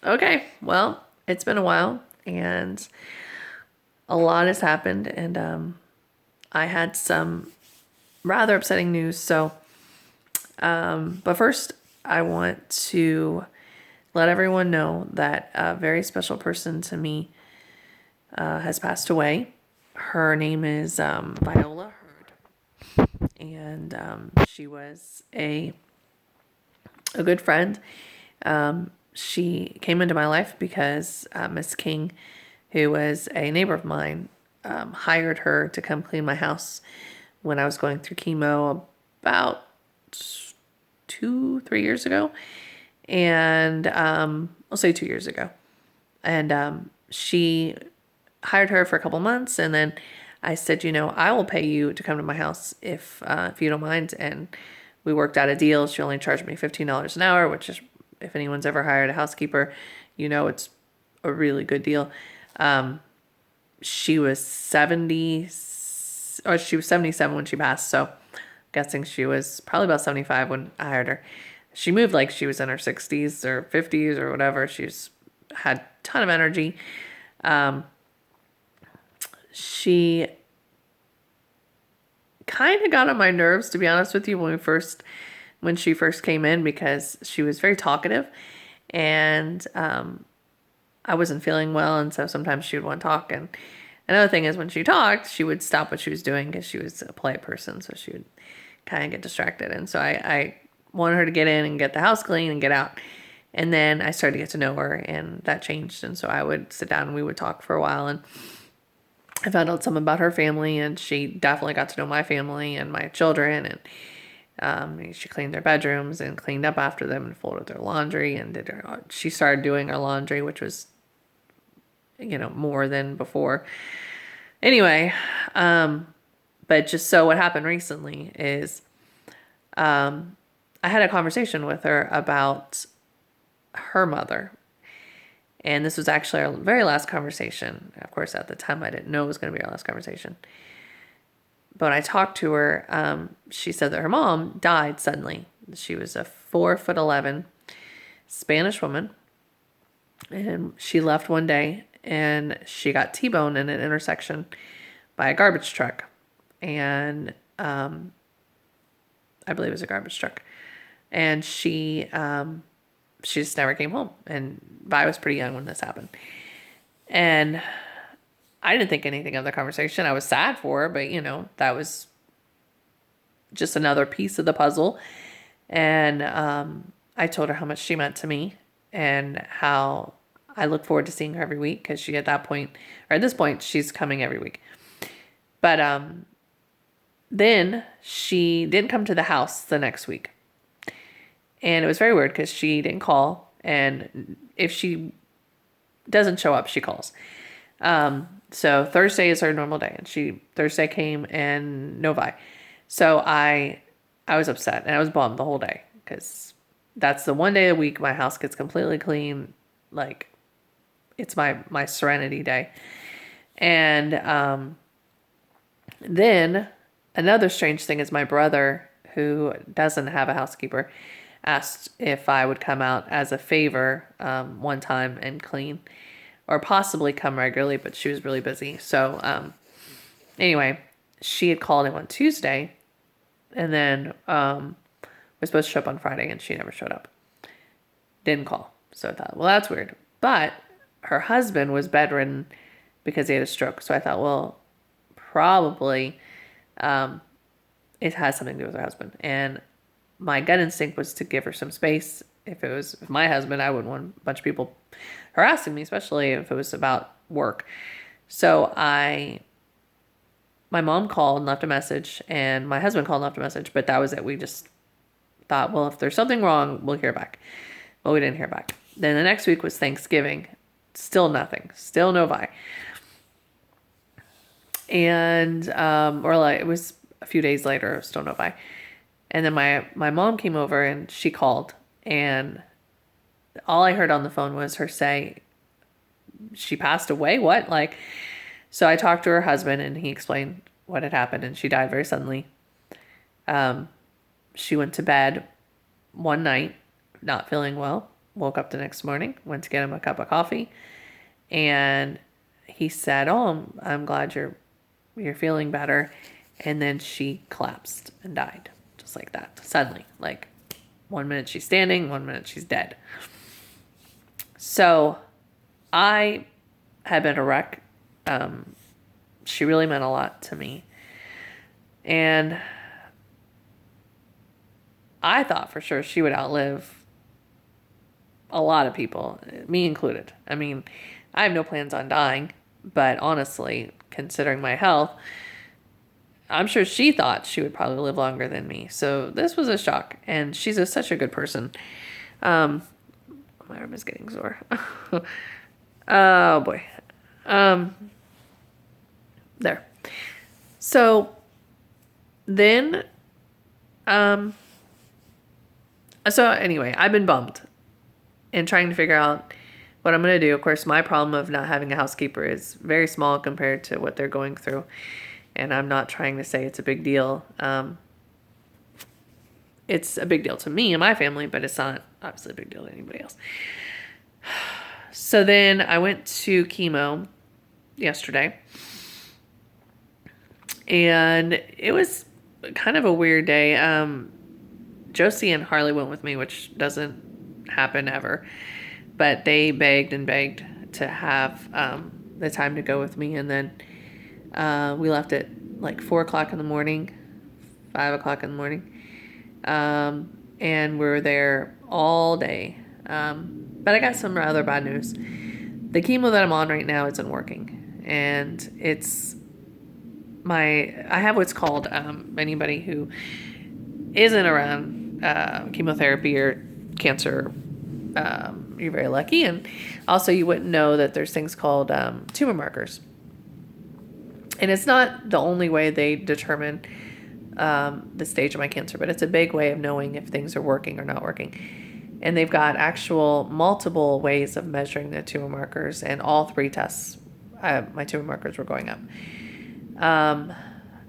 Okay, well, it's been a while and a lot has happened, and I had some rather upsetting news. But first, I want to let everyone know that a very special person to me has passed away. Her name is Viola Hurd, and she was a good friend. She came into my life because Miss King, who was a neighbor of mine, hired her to come clean my house when I was going through chemo about 3 years ago. And I'll say 2 years ago. And she hired her for a couple months. And then I said, I will pay you to come to my house if you don't mind. And we worked out a deal. She only charged me $15 an hour, which is, if anyone's ever hired a housekeeper, it's a really good deal. She was 70, or she was 77 when she passed. So I'm guessing she was probably about 75 when I hired her. She moved like she was in her 60s or 50s or whatever. She's had a ton of energy. She kind of got on my nerves, to be honest with you, when she first came in, because she was very talkative, and I wasn't feeling well, and so sometimes she would want to talk. And another thing is, when she talked, she would stop what she was doing because she was a polite person, so she would kind of get distracted. And so I wanted her to get in and get the house clean and get out. And then I started to get to know her, and that changed. And so I would sit down and we would talk for a while, and I found out something about her family, and she definitely got to know my family and my children. And she cleaned their bedrooms and cleaned up after them and folded their laundry and she started doing her laundry, which was, more than before. Anyway, but just so what happened recently is I had a conversation with her about her mother. And this was actually our very last conversation. Of course, at the time, I didn't know it was going to be our last conversation. But when I talked to her, she said that her mom died suddenly. She was a 4'11" Spanish woman. And she left one day and she got T-boned in an intersection by a garbage truck. And I believe it was a garbage truck. And she just never came home. And I was pretty young when this happened. And I didn't think anything of the conversation. I was sad for her, but that was just another piece of the puzzle. And I told her how much she meant to me and how I look forward to seeing her every week, because she, at this point, she's coming every week. But then she didn't come to the house the next week. And it was very weird because she didn't call. And if she doesn't show up, she calls. So Thursday is her normal day. And Thursday came and no vi. So I was upset and I was bummed the whole day, because that's the one day a week my house gets completely clean. Like, it's my serenity day. And then another strange thing is my brother, who doesn't have a housekeeper, asked if I would come out as a favor one time and clean, or possibly come regularly, but she was really busy. So anyway, she had called him on Tuesday, and then was supposed to show up on Friday, and she never showed up. Didn't call. So I thought, well, that's weird. But her husband was bedridden because he had a stroke. So I thought, well, probably it has something to do with her husband. And my gut instinct was to give her some space. If it was my husband, I wouldn't want a bunch of people harassing me, especially if it was about work. So my mom called and left a message, and my husband called and left a message, but that was it. We just thought, well, if there's something wrong, we'll hear back. Well, we didn't hear back. Then the next week was Thanksgiving. Still nothing. Still no vi. And it was a few days later, still no vi. And then my mom came over and she called, and all I heard on the phone was her say, she passed away? What? So I talked to her husband, and he explained what had happened, and she died very suddenly. She went to bed one night not feeling well, woke up the next morning, went to get him a cup of coffee, and he said, "Oh, I'm glad you're feeling better." And then she collapsed and died, just like that, suddenly. Like 1 minute she's standing, 1 minute she's dead. So I had been a wreck. She really meant a lot to me. And I thought for sure she would outlive a lot of people, me included. I mean, I have no plans on dying, but honestly, considering my health, I'm sure she thought she would probably live longer than me. So this was a shock, and she's such a good person. My arm is getting sore. Oh boy. There. So then, so anyway, I've been bummed and trying to figure out what I'm going to do. Of course, my problem of not having a housekeeper is very small compared to what they're going through. And I'm not trying to say it's a big deal. It's a big deal to me and my family, but it's not obviously a big deal to anybody else. So then I went to chemo yesterday. And it was kind of a weird day. Josie and Harley went with me, which doesn't happen ever. But they begged and begged to have the time to go with me. And then we left at like 4 o'clock in the morning, 5 o'clock in the morning. And we were there all day. But I got some other bad news. The chemo that I'm on right now isn't working. And it's I have what's called, anybody who isn't around chemotherapy or cancer, you're very lucky. And also you wouldn't know that there's things called tumor markers. And it's not the only way they determine the stage of my cancer, but it's a big way of knowing if things are working or not working. And they've got actual multiple ways of measuring the tumor markers, and all 3 tests, my tumor markers were going up.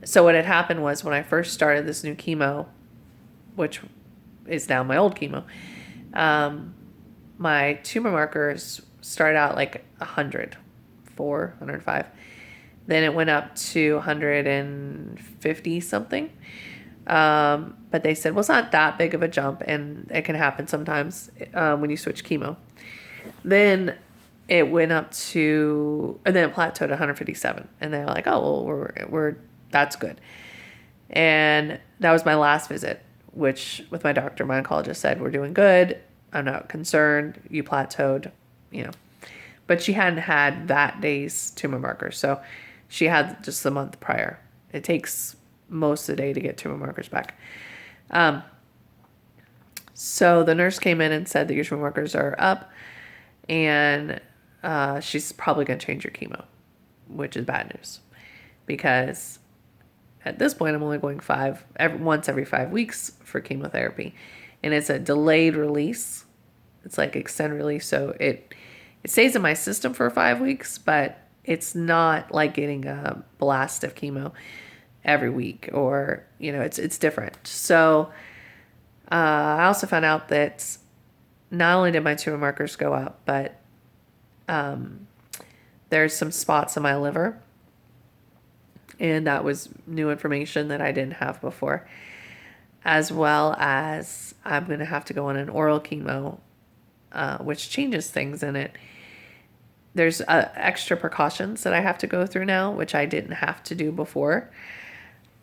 So what had happened was when I first started this new chemo, which is now my old chemo, my tumor markers started out like 104, 105. Then it went up to 150 something. But they said, well, it's not that big of a jump, and it can happen sometimes when you switch chemo. Then it went up to, and then it plateaued at 157. And they're like, oh, well, we're that's good. And that was my last visit, which with my doctor, my oncologist said, we're doing good. I'm not concerned. You plateaued, But she hadn't had that day's tumor markers. So she had just the month prior. It takes most of the day to get tumor markers back. So the nurse came in and said that your tumor markers are up, and she's probably going to change your chemo, which is bad news, because at this point I'm only going once every 5 weeks for chemotherapy, and it's a delayed release. It's like extended release, so it stays in my system for 5 weeks, but it's not like getting a blast of chemo every week, or it's different. So I also found out that not only did my tumor markers go up, but there's some spots in my liver, and that was new information that I didn't have before, as well as I'm going to have to go on an oral chemo, which changes things in it. There's extra precautions that I have to go through now, which I didn't have to do before.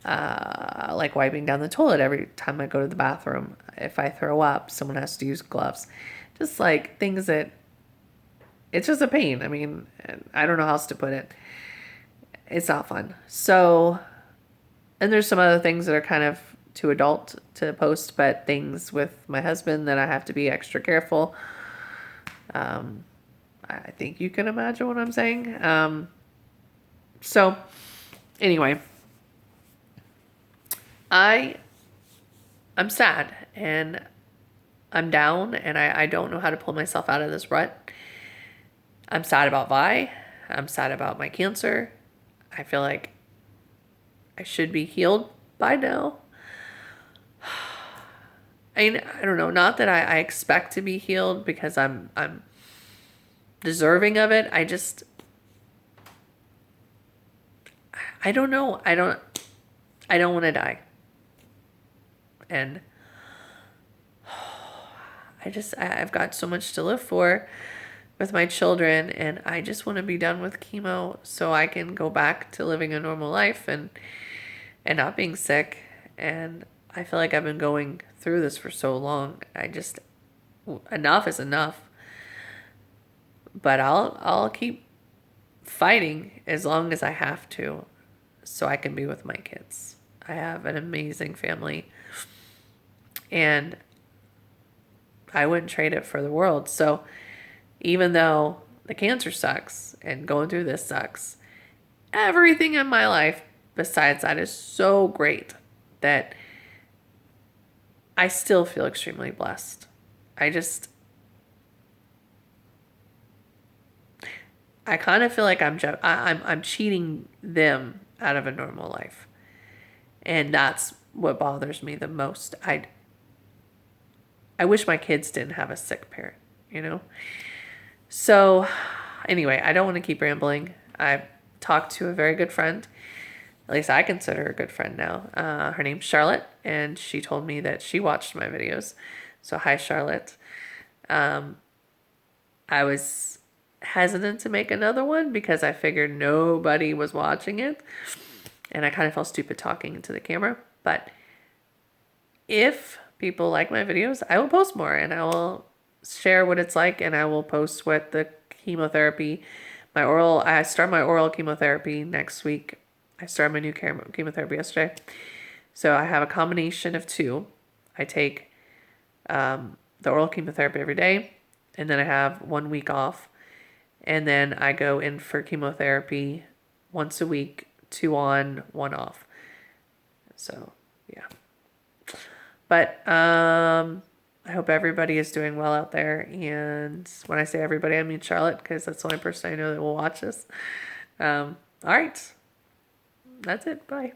Like wiping down the toilet every time I go to the bathroom. If I throw up, someone has to use gloves. Just like things that, it's just a pain. I mean, I don't know how else to put it. It's not fun. So, and there's some other things that are kind of too adult to post, but things with my husband that I have to be extra careful. I think you can imagine what I'm saying. So anyway, I'm sad, and I'm down, and I don't know how to pull myself out of this rut. I'm sad about Vi. I'm sad about my cancer. I feel like I should be healed by now. I don't know, not that I expect to be healed because I'm deserving of it. I don't know. I don't want to die. And I've got so much to live for with my children, and I just want to be done with chemo so I can go back to living a normal life and not being sick. And I feel like I've been going through this for so long. Enough is enough. But I'll keep fighting as long as I have to so I can be with my kids. I have an amazing family, and I wouldn't trade it for the world. So even though the cancer sucks and going through this sucks, everything in my life besides that is so great that I still feel extremely blessed. I kind of feel like I'm cheating them out of a normal life. And that's what bothers me the most. I wish my kids didn't have a sick parent, you know? So, anyway, I don't want to keep rambling. I talked to a very good friend. At least I consider her a good friend now. Her name's Charlotte, and she told me that she watched my videos. So, hi, Charlotte. I was hesitant to make another one because I figured nobody was watching it. And I kind of felt stupid talking into the camera. But if people like my videos, I will post more and I will share what it's like, and I will post what the chemotherapy, I start my oral chemotherapy next week. I started my new chemotherapy yesterday. So I have a combination of two. I take the oral chemotherapy every day, and then I have 1 week off. And then I go in for chemotherapy once a week, 2 on, 1 off. So, yeah. But I hope everybody is doing well out there. And when I say everybody, I mean Charlotte, because that's the only person I know that will watch this. All right. That's it. Bye.